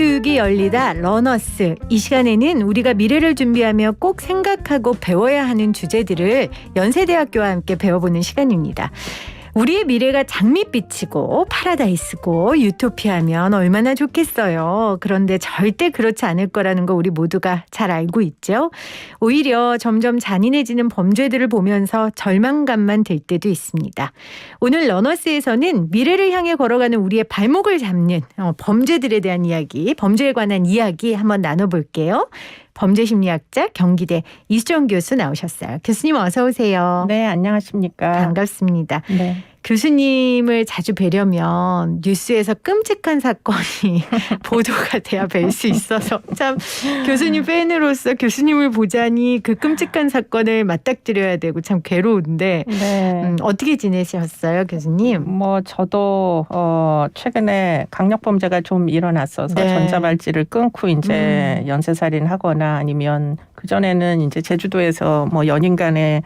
미래교육이 열리다 러너스. 이 시간에는 우리가 미래를 준비하며 꼭 생각하고 배워야 하는 주제들을 연세대학교와 함께 배워보는 시간입니다. 우리의 미래가 장밋빛이고 파라다이스고 유토피아면 얼마나 좋겠어요. 그런데 절대 그렇지 않을 거라는 거 우리 모두가 잘 알고 있죠. 오히려 점점 잔인해지는 범죄들을 보면서 절망감만 들 때도 있습니다. 오늘 러너스에서는 미래를 향해 걸어가는 우리의 발목을 잡는 범죄들에 대한 이야기, 범죄에 관한 이야기 한번 나눠볼게요. 범죄심리학자 경기대 이수정 교수 나오셨어요. 교수님 어서 오세요. 네, 안녕하십니까. 반갑습니다. 네. 교수님을 자주 뵈려면 뉴스에서 끔찍한 사건이 보도가 돼야 뵐 수 있어서 참 교수님 팬으로서 교수님을 보자니 그 끔찍한 사건을 맞닥뜨려야 되고 참 괴로운데 네. 어떻게 지내셨어요, 교수님? 저도 최근에 강력범죄가 좀 일어났어서 네. 전자발찌를 끊고 이제 연쇄살인하거나 아니면 그전에는 이제 제주도에서 연인 간에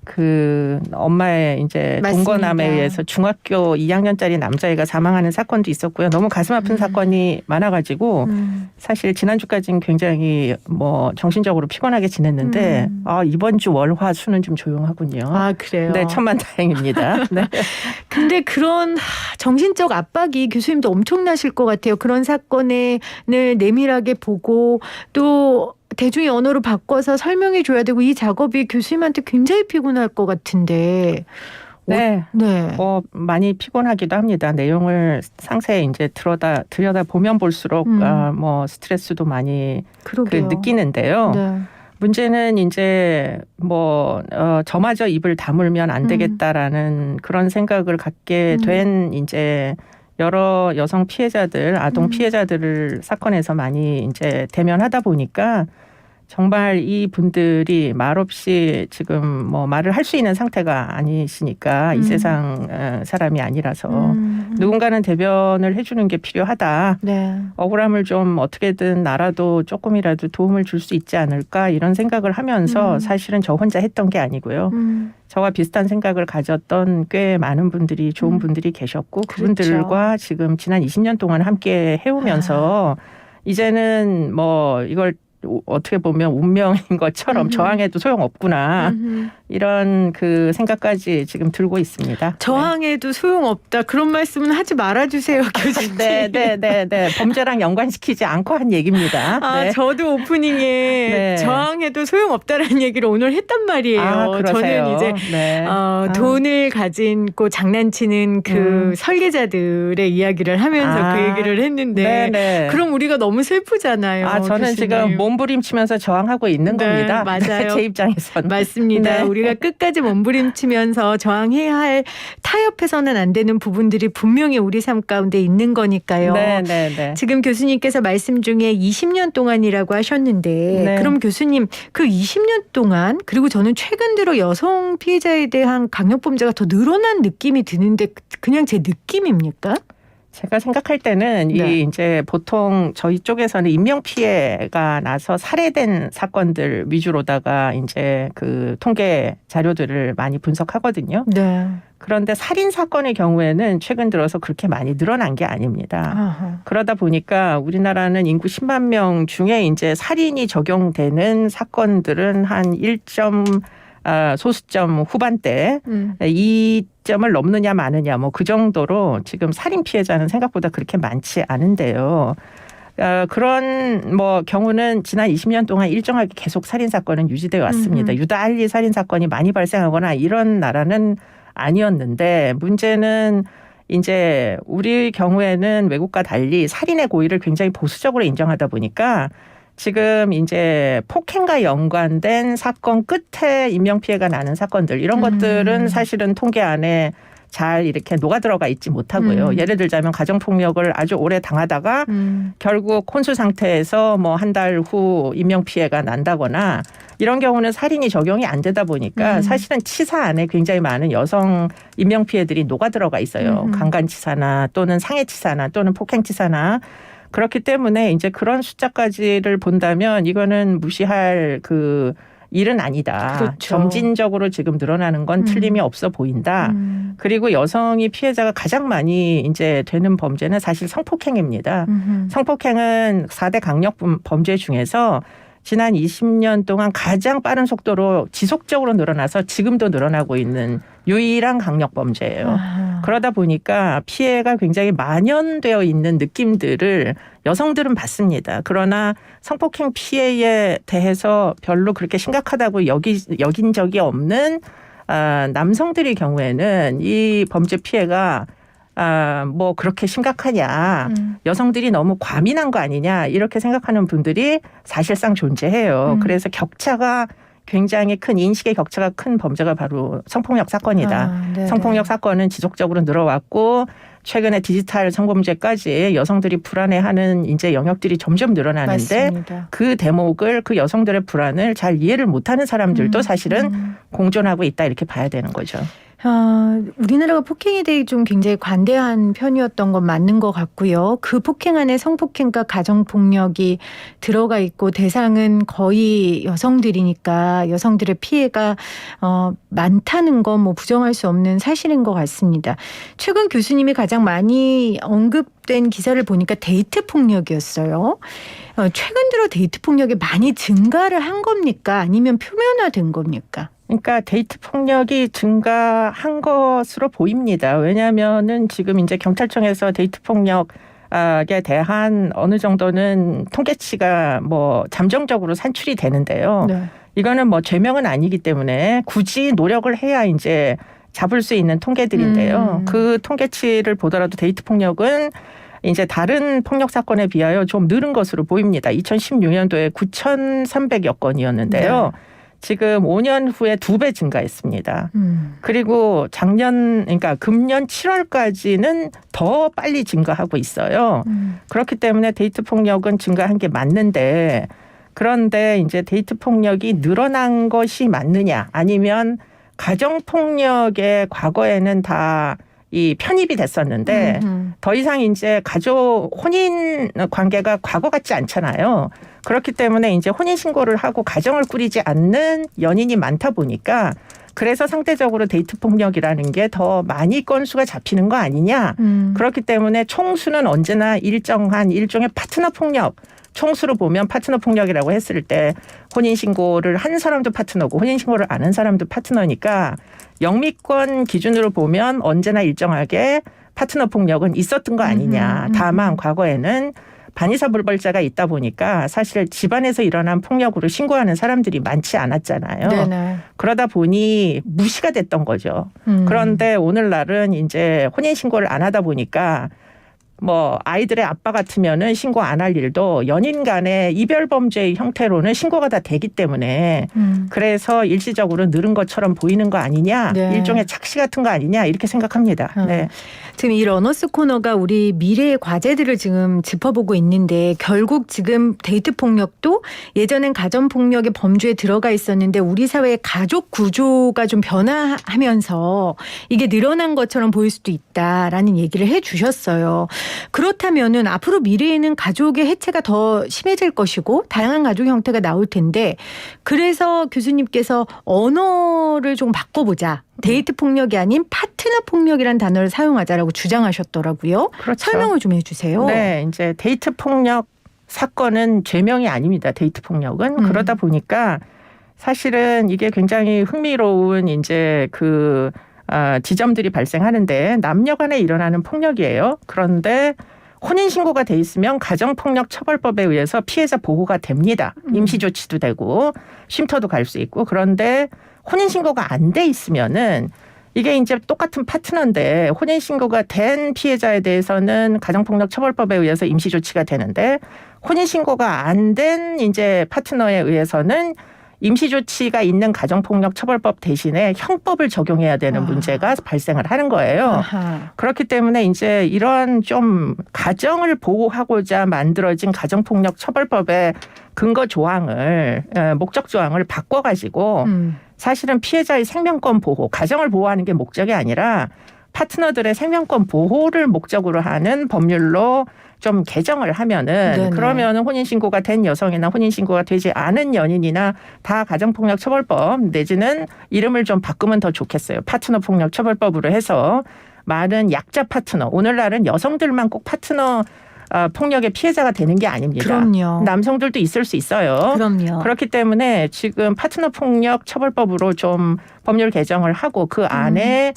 그 엄마의 이제 맞습니다. 동거남에 의해서 중학교 2학년짜리 남자애가 사망하는 사건도 있었고요. 너무 가슴 아픈 사건이 많아가지고 사실 지난주까지는 굉장히 정신적으로 피곤하게 지냈는데 이번 주 월, 화, 수는 좀 조용하군요. 아, 그래요? 네, 천만다행입니다. 네. 근데 그런 정신적 압박이 교수님도 엄청나실 것 같아요. 그런 사건을 내밀하게 보고 또 대중의 언어로 바꿔서 설명해 줘야 되고 이 작업이 교수님한테 굉장히 피곤할 것 같은데. 네. 네. 많이 피곤하기도 합니다. 내용을 상세히 이제 들여다 보면 볼수록 스트레스도 많이 느끼는데요. 네. 문제는 이제 저마저 입을 다물면 안 되겠다라는 그런 생각을 갖게 된 이제 여러 여성 피해자들, 아동 피해자들을 사건에서 많이 이제 대면하다 보니까 정말 이 분들이 말없이 지금 말을 할 수 있는 상태가 아니시니까 이 세상 사람이 아니라서 누군가는 대변을 해주는 게 필요하다. 네. 억울함을 좀 어떻게든 나라도 조금이라도 도움을 줄 수 있지 않을까 이런 생각을 하면서 사실은 저 혼자 했던 게 아니고요. 저와 비슷한 생각을 가졌던 꽤 많은 분들이 좋은 분들이 계셨고 그분들과 그렇죠. 지금 지난 20년 동안 함께 해오면서 이제는 이걸 어떻게 보면 운명인 것처럼 저항해도 소용없구나 이런 그 생각까지 지금 들고 있습니다. 저항해도 소용없다. 그런 말씀은 하지 말아주세요, 교수님. 네. 범죄랑 연관시키지 않고 한 얘기입니다. 네. 저도 오프닝에 네. 저항해도 소용없다라는 얘기를 오늘 했단 말이에요. 그러세요? 저는 이제 돈을 가지고 장난치는 그 설계자들의 이야기를 하면서 그 얘기를 했는데 네네. 그럼 우리가 너무 슬프잖아요. 저는 교수님. 지금 몸부림치면서 저항하고 있는 겁니다. 맞아요. 제 입장에서는. 맞습니다. 네. 우리가 끝까지 몸부림치면서 저항해야 할 타협해서는 안 되는 부분들이 분명히 우리 삶 가운데 있는 거니까요. 네. 지금 교수님께서 말씀 중에 20년 동안이라고 하셨는데 네. 그럼 교수님 그 20년 동안 그리고 저는 최근 들어 여성 피해자에 대한 강력범죄가 더 늘어난 느낌이 드는데 그냥 제 느낌입니까? 제가 생각할 때는 네. 이제 보통 저희 쪽에서는 인명 피해가 나서 살해된 사건들 위주로다가 이제 그 통계 자료들을 많이 분석하거든요. 네. 그런데 살인 사건의 경우에는 최근 들어서 그렇게 많이 늘어난 게 아닙니다. 아하. 그러다 보니까 우리나라는 인구 10만 명 중에 이제 살인이 적용되는 사건들은 한 1점 소수점 후반대 2점을 넘느냐 마느냐 그 정도로 지금 살인 피해자는 생각보다 그렇게 많지 않은데요. 그런 경우는 지난 20년 동안 일정하게 계속 살인 사건은 유지되어 왔습니다. 유달리 살인 사건이 많이 발생하거나 이런 나라는 아니었는데 문제는 이제 우리 경우에는 외국과 달리 살인의 고의를 굉장히 보수적으로 인정하다 보니까 지금 이제 폭행과 연관된 사건 끝에 인명피해가 나는 사건들 이런 것들은 사실은 통계 안에 잘 이렇게 녹아 들어가 있지 못하고요. 예를 들자면 가정폭력을 아주 오래 당하다가 결국 혼수 상태에서 한 달 후 인명피해가 난다거나 이런 경우는 살인이 적용이 안 되다 보니까 사실은 치사 안에 굉장히 많은 여성 인명피해들이 녹아 들어가 있어요. 강간치사나 또는 상해치사나 또는 폭행치사나 그렇기 때문에 이제 그런 숫자까지를 본다면 이거는 무시할 그 일은 아니다. 그렇죠. 점진적으로 지금 늘어나는 건 틀림이 없어 보인다. 그리고 여성이 피해자가 가장 많이 이제 되는 범죄는 사실 성폭행입니다. 성폭행은 4대 강력 범죄 중에서 지난 20년 동안 가장 빠른 속도로 지속적으로 늘어나서 지금도 늘어나고 있는 유일한 강력 범죄예요. 그러다 보니까 피해가 굉장히 만연되어 있는 느낌들을 여성들은 받습니다. 그러나 성폭행 피해에 대해서 별로 그렇게 심각하다고 여긴 적이 없는 남성들의 경우에는 이 범죄 피해가 뭐 그렇게 심각하냐. 여성들이 너무 과민한 거 아니냐. 이렇게 생각하는 분들이 사실상 존재해요. 그래서 격차가 굉장히 큰 인식의 격차가 큰 범죄가 바로 성폭력 사건이다. 성폭력 사건은 지속적으로 늘어왔고 최근에 디지털 성범죄까지 여성들이 불안해하는 이제 영역들이 점점 늘어나는데 맞습니다. 그 대목을 그 여성들의 불안을 잘 이해를 못하는 사람들도 사실은 공존하고 있다 이렇게 봐야 되는 거죠. 우리나라가 폭행에 대해 좀 굉장히 관대한 편이었던 건 맞는 것 같고요. 그 폭행 안에 성폭행과 가정폭력이 들어가 있고 대상은 거의 여성들이니까 여성들의 피해가 많다는 건 뭐 부정할 수 없는 사실인 것 같습니다. 최근 교수님이 가장 많이 언급된 기사를 보니까 데이트 폭력이었어요. 최근 들어 데이트 폭력이 많이 증가를 한 겁니까? 아니면 표면화된 겁니까? 그러니까 데이트 폭력이 증가한 것으로 보입니다. 왜냐하면은 지금 이제 경찰청에서 데이트 폭력에 대한 어느 정도는 통계치가 뭐 잠정적으로 산출이 되는데요. 네. 이거는 뭐 죄명은 아니기 때문에 굳이 노력을 해야 이제 잡을 수 있는 통계들인데요. 그 통계치를 보더라도 데이트 폭력은 이제 다른 폭력 사건에 비하여 좀 늘은 것으로 보입니다. 2016년도에 9,300여 건이었는데요. 네. 지금 5년 후에 2배 증가했습니다. 그리고 그러니까 금년 7월까지는 더 빨리 증가하고 있어요. 그렇기 때문에 데이트 폭력은 증가한 게 맞는데 그런데 이제 데이트 폭력이 늘어난 것이 맞느냐 아니면 가정 폭력의 과거에는 다 이 편입이 됐었는데 더 이상 이제 가족 혼인 관계가 과거 같지 않잖아요. 그렇기 때문에 이제 혼인 신고를 하고 가정을 꾸리지 않는 연인이 많다 보니까 그래서 상대적으로 데이트 폭력이라는 게 더 많이 건수가 잡히는 거 아니냐. 그렇기 때문에 총수는 언제나 일정한 일종의 파트너 폭력. 총수로 보면 파트너 폭력이라고 했을 때 혼인신고를 한 사람도 파트너고 혼인신고를 안 한 사람도 파트너니까 영미권 기준으로 보면 언제나 일정하게 파트너 폭력은 있었던 거 아니냐. 다만 과거에는 반의사 불벌자가 있다 보니까 사실 집안에서 일어난 폭력으로 신고하는 사람들이 많지 않았잖아요. 네네. 그러다 보니 무시가 됐던 거죠. 그런데 오늘날은 이제 혼인신고를 안 하다 보니까 뭐 아이들의 아빠 같으면은 신고 안 할 일도 연인 간의 이별 범죄의 형태로는 신고가 다 되기 때문에 그래서 일시적으로 늘은 것처럼 보이는 거 아니냐. 네. 일종의 착시 같은 거 아니냐 이렇게 생각합니다. 네. 지금 이 러너스 코너가 우리 미래의 과제들을 지금 짚어보고 있는데 결국 지금 데이트 폭력도 예전엔 가정 폭력의 범주에 들어가 있었는데 우리 사회의 가족 구조가 좀 변화하면서 이게 늘어난 것처럼 보일 수도 있다라는 얘기를 해 주셨어요. 그렇다면은 앞으로 미래에는 가족의 해체가 더 심해질 것이고 다양한 가족 형태가 나올 텐데 그래서 교수님께서 언어를 좀 바꿔보자. 데이트 폭력이 아닌 파트너 폭력이라는 단어를 사용하자라고 주장하셨더라고요. 그렇죠. 설명을 좀 해주세요. 네, 이제 데이트 폭력 사건은 죄명이 아닙니다. 데이트 폭력은 그러다 보니까 사실은 이게 굉장히 흥미로운 이제 그 지점들이 발생하는데 남녀간에 일어나는 폭력이에요. 그런데 혼인신고가 돼 있으면 가정폭력처벌법에 의해서 피해자 보호가 됩니다. 임시조치도 되고 쉼터도 갈 수 있고 그런데 혼인신고가 안 돼 있으면은 이게 이제 똑같은 파트너인데 혼인신고가 된 피해자에 대해서는 가정폭력처벌법에 의해서 임시조치가 되는데 혼인신고가 안 된 이제 파트너에 의해서는 임시조치가 있는 가정폭력처벌법 대신에 형법을 적용해야 되는 문제가 발생을 하는 거예요. 아하. 그렇기 때문에 이제 이런 좀 가정을 보호하고자 만들어진 가정폭력처벌법의 근거 조항을 목적 조항을 바꿔가지고 사실은 피해자의 생명권 보호, 가정을 보호하는 게 목적이 아니라 파트너들의 생명권 보호를 목적으로 하는 법률로 좀 개정을 하면은 네네. 그러면은 혼인신고가 된 여성이나 혼인신고가 되지 않은 연인이나 다 가정폭력처벌법 내지는 이름을 좀 바꾸면 더 좋겠어요. 파트너폭력처벌법으로 해서 많은 약자 파트너, 오늘날은 여성들만 꼭 파트너 폭력의 피해자가 되는 게 아닙니다. 그럼요. 남성들도 있을 수 있어요. 그럼요. 그렇기 때문에 지금 파트너 폭력 처벌법으로 좀 법률 개정을 하고 그 안에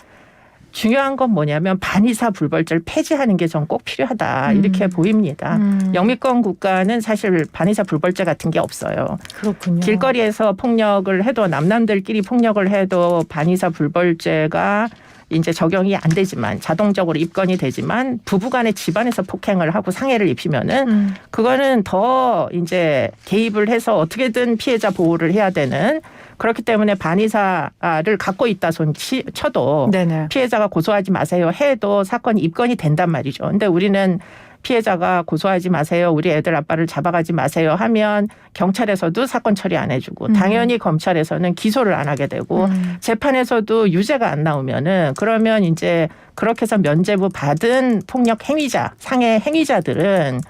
중요한 건 뭐냐면 반의사 불벌죄를 폐지하는 게 전 꼭 필요하다 이렇게 보입니다. 영미권 국가는 사실 반의사 불벌죄 같은 게 없어요. 그렇군요. 길거리에서 폭력을 해도 남남들끼리 폭력을 해도 반의사 불벌죄가 이제 적용이 안 되지만 자동적으로 입건이 되지만 부부간의 집안에서 폭행을 하고 상해를 입히면은 그거는 더 이제 개입을 해서 어떻게든 피해자 보호를 해야 되는 그렇기 때문에 반의사를 갖고 있다 손 쳐도 네네. 피해자가 고소하지 마세요 해도 사건이 입건이 된단 말이죠. 근데 우리는 피해자가 고소하지 마세요. 우리 애들 아빠를 잡아가지 마세요 하면 경찰에서도 사건 처리 안 해주고 당연히 검찰에서는 기소를 안 하게 되고 재판에서도 유죄가 안 나오면은 그러면 이제 그렇게 해서 면죄부 받은 폭력 행위자, 상해 행위자들은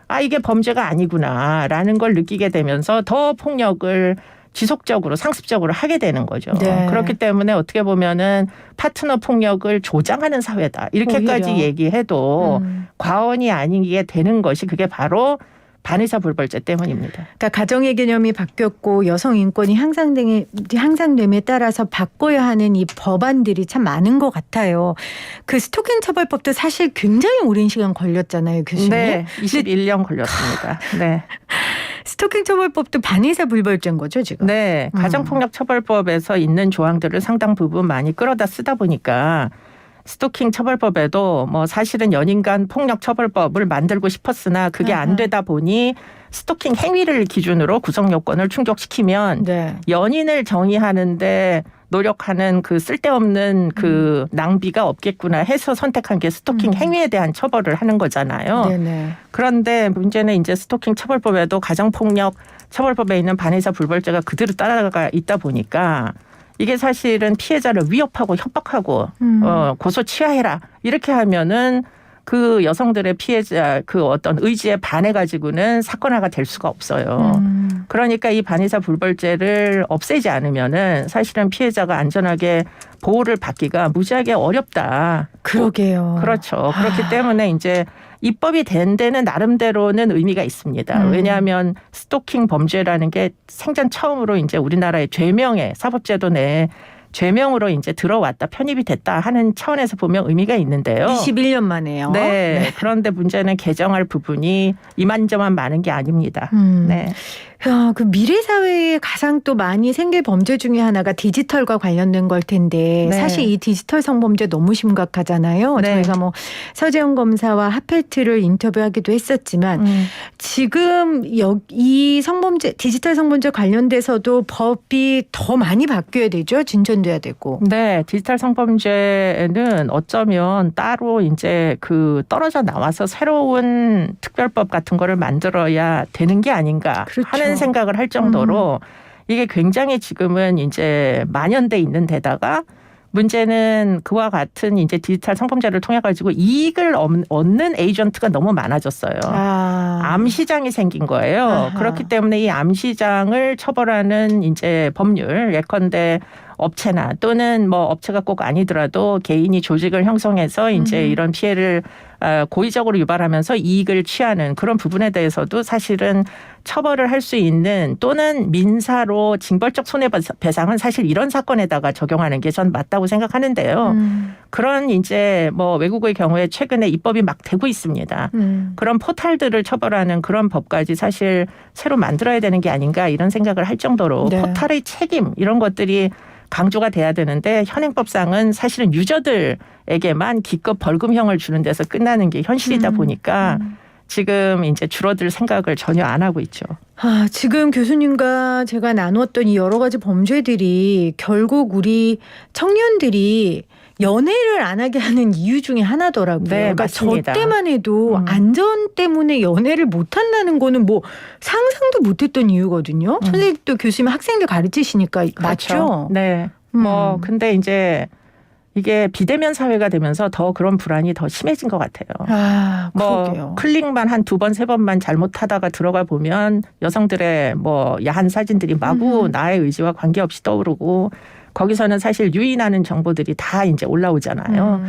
아 이게 범죄가 아니구나라는 걸 느끼게 되면서 더 폭력을 지속적으로 상습적으로 하게 되는 거죠. 네. 그렇기 때문에 어떻게 보면은 파트너 폭력을 조장하는 사회다. 이렇게까지 오히려. 얘기해도 과언이 아니게 되는 것이 그게 바로 반의사 불벌죄 때문입니다. 그러니까 가정의 개념이 바뀌었고 여성 인권이 향상됨에 따라서 바꿔야 하는 이 법안들이 참 많은 것 같아요. 그 스토킹 처벌법도 사실 굉장히 오랜 시간 걸렸잖아요, 교수님. 네, 21년 걸렸습니다. 네. 스토킹 처벌법도 반의사 불벌죄인 거죠, 지금? 네, 가정폭력 처벌법에서 있는 조항들을 상당 부분 많이 끌어다 쓰다 보니까 스토킹 처벌법에도 뭐 사실은 연인 간 폭력 처벌법을 만들고 싶었으나 그게 안 되다 보니 스토킹 행위를 기준으로 구성 요건을 충족시키면 네. 연인을 정의하는데 노력하는 그 쓸데없는 그 낭비가 없겠구나 해서 선택한 게 스토킹 행위에 대한 처벌을 하는 거잖아요. 네네. 그런데 문제는 이제 스토킹 처벌법에도 가정폭력 처벌법에 있는 반의사 불벌죄가 그대로 따라가 있다 보니까 이게 사실은 피해자를 위협하고 협박하고 고소 취하해라 이렇게 하면은 그 여성들의 피해자 그 어떤 의지에 반해가지고는 사건화가 될 수가 없어요. 그러니까 이 반의사 불벌죄를 없애지 않으면은 사실은 피해자가 안전하게 보호를 받기가 무지하게 어렵다. 그러게요. 그렇죠. 그렇기 때문에 이제 입법이 된 데는 나름대로는 의미가 있습니다. 왜냐하면 스토킹 범죄라는 게 생전 처음으로 이제 우리나라의 죄명에 사법제도 내에 죄명으로 이제 들어왔다 편입이 됐다 하는 차원에서 보면 의미가 있는데요. 21년 만에요. 네. 그런데 문제는 개정할 부분이 이만저만 많은 게 아닙니다. 네. 야, 그 미래 사회에 가장 또 많이 생길 범죄 중에 하나가 디지털과 관련된 걸 텐데 네. 사실 이 디지털 성범죄 너무 심각하잖아요. 네. 저희가 뭐 서재영 검사와 하펠트를 인터뷰하기도 했었지만 지금 이 성범죄 디지털 성범죄 관련돼서도 법이 더 많이 바뀌어야 되죠. 진전돼야 되고. 네, 디지털 성범죄는 어쩌면 따로 이제 그 떨어져 나와서 새로운 특별법 같은 거를 만들어야 되는 게 아닌가 그렇죠. 하는 생각을 할 정도로 이게 굉장히 지금은 이제 만연돼 있는 데다가 문제는 그와 같은 이제 디지털 성범죄를 통해 가지고 이익을 얻는 에이전트가 너무 많아졌어요. 암 시장이 생긴 거예요. 아하. 그렇기 때문에 이 암 시장을 처벌하는 이제 법률 예컨대 업체나 또는 뭐 업체가 꼭 아니더라도 개인이 조직을 형성해서 이제 이런 피해를 고의적으로 유발하면서 이익을 취하는 그런 부분에 대해서도 사실은 처벌을 할 수 있는 또는 민사로 징벌적 손해배상은 사실 이런 사건에다가 적용하는 게 전 맞다고 생각하는데요. 그런 이제 뭐 외국의 경우에 최근에 입법이 막 되고 있습니다. 그런 포탈들을 처벌하는 그런 법까지 사실 새로 만들어야 되는 게 아닌가 이런 생각을 할 정도로 네. 포탈의 책임 이런 것들이 강조가 돼야 되는데 현행법상은 사실은 유저들에게만 기껏 벌금형을 주는 데서 끝나는 게 현실이다 보니까 지금 이제 줄어들 생각을 전혀 안 하고 있죠. 지금 교수님과 제가 나누었던 이 여러 가지 범죄들이 결국 우리 청년들이 연애를 안 하게 하는 이유 중에 하나더라고요. 네, 그러니까 맞습니다. 저 때만 해도 안전 때문에 연애를 못 한다는 거는 뭐 상상도 못했던 이유거든요. 선생님도 교수님 학생들 가르치시니까 그렇죠. 맞죠? 네. 뭐 근데 이제 이게 비대면 사회가 되면서 더 그런 불안이 더 심해진 것 같아요. 아, 뭐 그러게요. 클릭만 한 2번, 3번만 잘못하다가 들어가 보면 여성들의 뭐 야한 사진들이 마구 나의 의지와 관계없이 떠오르고 거기서는 사실 유인하는 정보들이 다 이제 올라오잖아요.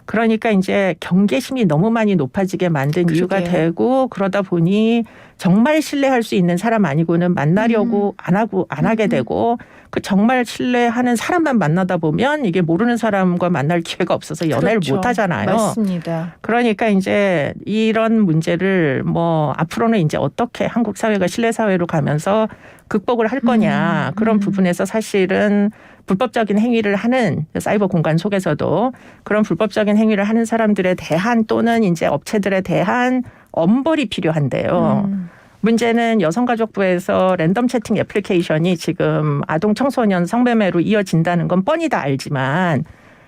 그러니까 이제 경계심이 너무 많이 높아지게 만든 이유가 그러게요. 되고 그러다 보니 정말 신뢰할 수 있는 사람 아니고는 만나려고 안 하게 되고 그 정말 신뢰하는 사람만 만나다 보면 이게 모르는 사람과 만날 기회가 없어서 연애를 그렇죠. 못 하잖아요. 맞습니다. 그러니까 이제 이런 문제를 뭐 앞으로는 이제 어떻게 한국 사회가 신뢰 사회로 가면서 극복을 할 거냐 그런 부분에서 사실은 불법적인 행위를 하는 사이버 공간 속에서도 그런 불법적인 행위를 하는 사람들에 대한 또는 이제 업체들에 대한 엄벌이 필요한데요. 문제는 여성가족부에서 랜덤 채팅 애플리케이션이 지금 아동 청소년 성매매로 이어진다는 건 뻔히 다 알지만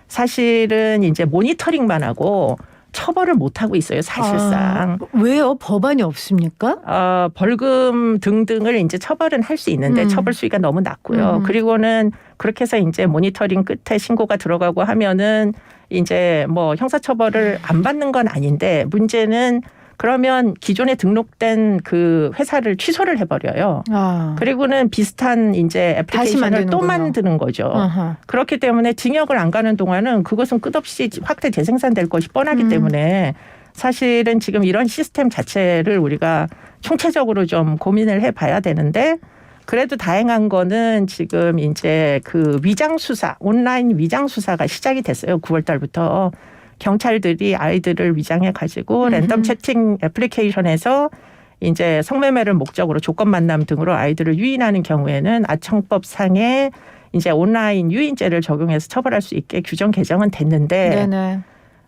사실은 이제 모니터링만 하고 처벌을 못 하고 있어요, 사실상. 왜요? 법안이 없습니까? 벌금 등등을 이제 처벌은 할 수 있는데 처벌 수위가 너무 낮고요. 그리고는 그렇게 해서 이제 모니터링 끝에 신고가 들어가고 하면은 이제 뭐 형사처벌을 안 받는 건 아닌데 문제는 그러면 기존에 등록된 그 회사를 취소를 해버려요. 그리고는 비슷한 이제 애플리케이션을 또 만드는 거죠. 아하. 그렇기 때문에 징역을 안 가는 동안은 그것은 끝없이 확대 재생산될 것이 뻔하기 때문에 사실은 지금 이런 시스템 자체를 우리가 총체적으로 좀 고민을 해봐야 되는데 그래도 다행한 거는 지금 이제 그 위장 수사, 온라인 위장 수사가 시작이 됐어요. 9월 달부터. 경찰들이 아이들을 위장해 가지고 랜덤 채팅 애플리케이션에서 이제 성매매를 목적으로 조건 만남 등으로 아이들을 유인하는 경우에는 아청법상의 이제 온라인 유인죄를 적용해서 처벌할 수 있게 규정 개정은 됐는데 네네.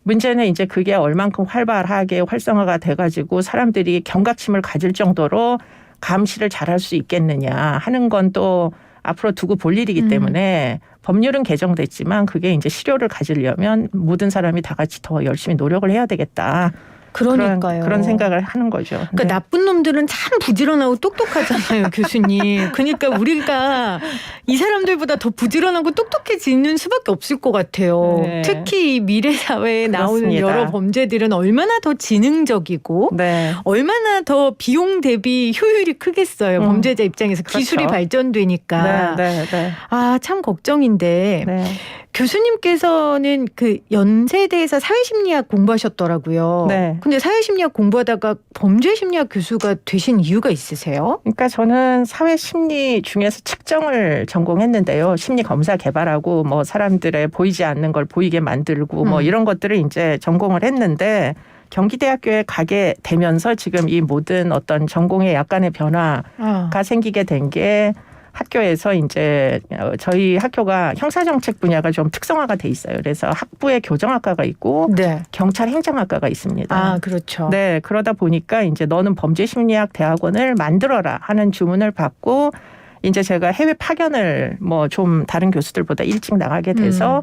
문제는 이제 그게 얼만큼 활발하게 활성화가 돼가지고 사람들이 경각심을 가질 정도로 감시를 잘할 수 있겠느냐 하는 건 또 앞으로 두고 볼 일이기 때문에 법률은 개정됐지만 그게 이제 실효를 가지려면 모든 사람이 다 같이 더 열심히 노력을 해야 되겠다. 그러니까요. 그런 생각을 하는 거죠. 그러니까 네. 나쁜 놈들은 참 부지런하고 똑똑하잖아요, 교수님. 그러니까 우리가 이 사람들보다 더 부지런하고 똑똑해지는 수밖에 없을 것 같아요. 네. 특히 이 미래 사회에 나오는 그렇습니다. 여러 범죄들은 얼마나 더 지능적이고 네. 얼마나 더 비용 대비 효율이 크겠어요. 범죄자 입장에서 기술이 그렇죠. 발전되니까. 네. 아, 참 걱정인데. 네. 교수님께서는 그 연세대에서 사회심리학 공부하셨더라고요. 네. 근데 사회심리학 공부하다가 범죄심리학 교수가 되신 이유가 있으세요? 그러니까 저는 사회심리 중에서 측정을 전공했는데요. 심리 검사 개발하고 뭐 사람들의 보이지 않는 걸 보이게 만들고 뭐 이런 것들을 이제 전공을 했는데 경기대학교에 가게 되면서 지금 이 모든 어떤 전공의 약간의 변화가 생기게 된 게 학교에서 이제 저희 학교가 형사정책 분야가 좀 특성화가 돼 있어요. 그래서 학부에 교정학과가 있고 네. 경찰 행정학과가 있습니다. 아, 그렇죠. 네, 그러다 보니까 이제 너는 범죄심리학 대학원을 만들어라 하는 주문을 받고 이제 제가 해외 파견을 뭐 좀 다른 교수들보다 일찍 나가게 돼서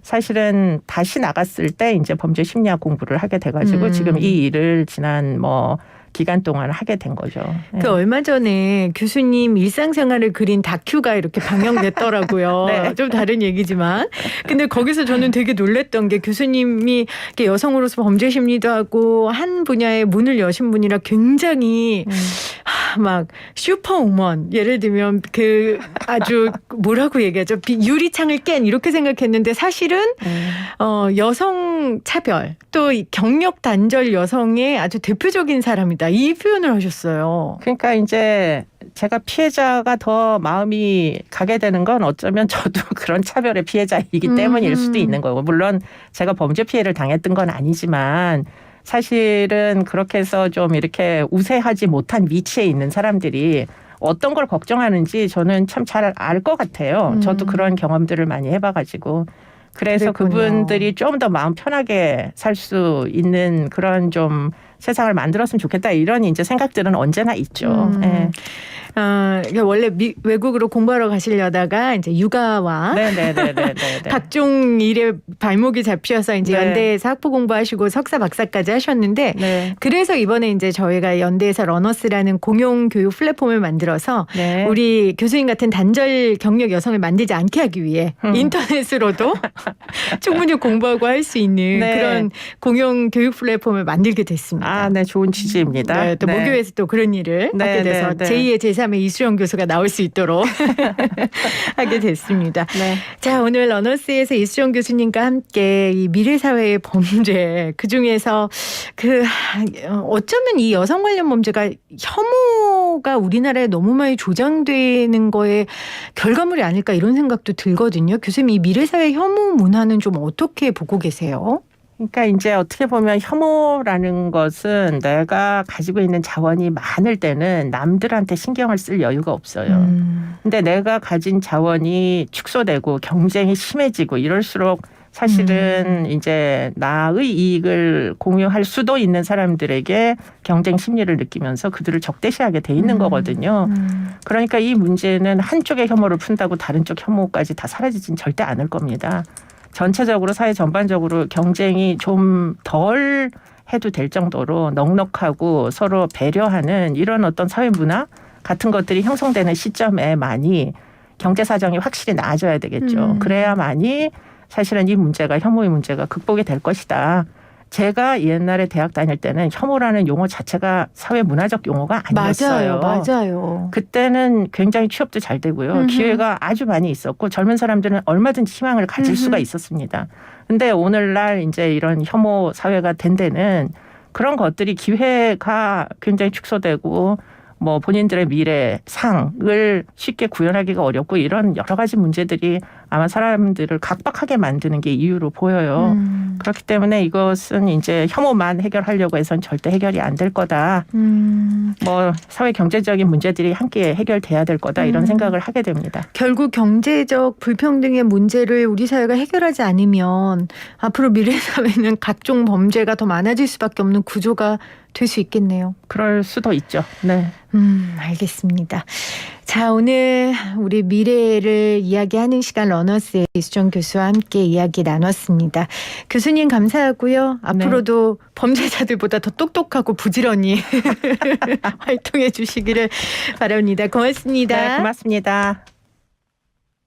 사실은 다시 나갔을 때 이제 범죄심리학 공부를 하게 돼가지고 지금 이 일을 지난 뭐 기간 동안 하게 된 거죠. 그 얼마 전에 교수님 일상생활을 그린 다큐가 이렇게 방영됐더라고요. 네. 좀 다른 얘기지만. 근데 거기서 저는 되게 놀랬던 게 교수님이 이렇게 여성으로서 범죄 심리도 하고 한 분야에 문을 여신 분이라 굉장히 막 슈퍼우먼 예를 들면 그 아주 뭐라고 얘기하죠? 유리창을 깬 이렇게 생각했는데 사실은 여성 차별 또 경력 단절 여성의 아주 대표적인 사람이다. 이 표현을 하셨어요. 그러니까 이제 제가 피해자가 더 마음이 가게 되는 건 어쩌면 저도 그런 차별의 피해자이기 때문일 수도 있는 거고 물론 제가 범죄 피해를 당했던 건 아니지만 사실은 그렇게 해서 좀 이렇게 우세하지 못한 위치에 있는 사람들이 어떤 걸 걱정하는지 저는 참 잘 알 것 같아요. 저도 그런 경험들을 많이 해봐가지고. 그래서 그랬군요. 그분들이 좀 더 마음 편하게 살 수 있는 그런 좀 세상을 만들었으면 좋겠다 이런 이제 생각들은 언제나 있죠. 네. 원래 외국으로 공부하러 가시려다가 이제 육아와 네네네네. 각종 일에 발목이 잡히셔서 이제 네. 연대에서 학부 공부하시고 석사 박사까지 하셨는데 네. 그래서 이번에 이제 저희가 연대에서 러너스라는 공용 교육 플랫폼을 만들어서 네. 우리 교수님 같은 단절 경력 여성을 만들지 않게 하기 위해 인터넷으로도 충분히 공부하고 할 수 있는 네. 그런 공용 교육 플랫폼을 만들게 됐습니다. 아, 네, 좋은 취지입니다. 네, 또 모교에서 또 그런 일을 네, 하게 돼서 네, 네. 제2의 제3의 이수영 교수가 나올 수 있도록 하게 됐습니다. 네. 자, 오늘 러너스에서 이수영 교수님과 함께 이 미래 사회의 범죄 그중에서 어쩌면 이 여성 관련 범죄가 혐오가 우리나라에 너무 많이 조장되는 거에 결과물이 아닐까 이런 생각도 들거든요. 교수님 이 미래 사회 혐오 문화는 좀 어떻게 보고 계세요? 그러니까 이제 어떻게 보면 혐오라는 것은 내가 가지고 있는 자원이 많을 때는 남들한테 신경을 쓸 여유가 없어요. 근데 내가 가진 자원이 축소되고 경쟁이 심해지고 이럴수록 사실은 이제 나의 이익을 공유할 수도 있는 사람들에게 경쟁 심리를 느끼면서 그들을 적대시하게 돼 있는 거거든요. 그러니까 이 문제는 한쪽의 혐오를 푼다고 다른 쪽 혐오까지 다 사라지진 절대 않을 겁니다. 전체적으로 사회 전반적으로 경쟁이 좀 덜 해도 될 정도로 넉넉하고 서로 배려하는 이런 어떤 사회 문화 같은 것들이 형성되는 시점에 많이 경제 사정이 확실히 나아져야 되겠죠. 그래야만이 사실은 이 문제가 혐오의 문제가 극복이 될 것이다. 제가 옛날에 대학 다닐 때는 혐오라는 용어 자체가 사회 문화적 용어가 아니었어요. 맞아요. 그때는 굉장히 취업도 잘 되고요. 기회가 아주 많이 있었고 젊은 사람들은 얼마든지 희망을 가질 수가 있었습니다. 근데 오늘날 이제 이런 혐오 사회가 된 데는 그런 것들이 기회가 굉장히 축소되고 뭐 본인들의 미래, 상을 쉽게 구현하기가 어렵고 이런 여러 가지 문제들이 아마 사람들을 각박하게 만드는 게 이유로 보여요. 그렇기 때문에 이것은 이제 혐오만 해결하려고 해서는 절대 해결이 안 될 거다. 뭐 사회 경제적인 문제들이 함께 해결돼야 될 거다 이런 생각을 하게 됩니다. 결국 경제적 불평등의 문제를 우리 사회가 해결하지 않으면 앞으로 미래 사회는 각종 범죄가 더 많아질 수밖에 없는 구조가 될 수 있겠네요. 그럴 수도 있죠. 네. 알겠습니다. 자, 오늘 우리 미래를 이야기하는 시간 러너스의 이수정 교수와 함께 이야기 나눴습니다. 교수님 감사하고요. 앞으로도 범죄자들보다 더 똑똑하고 부지런히 활동해 주시기를 바랍니다. 고맙습니다. 네, 고맙습니다.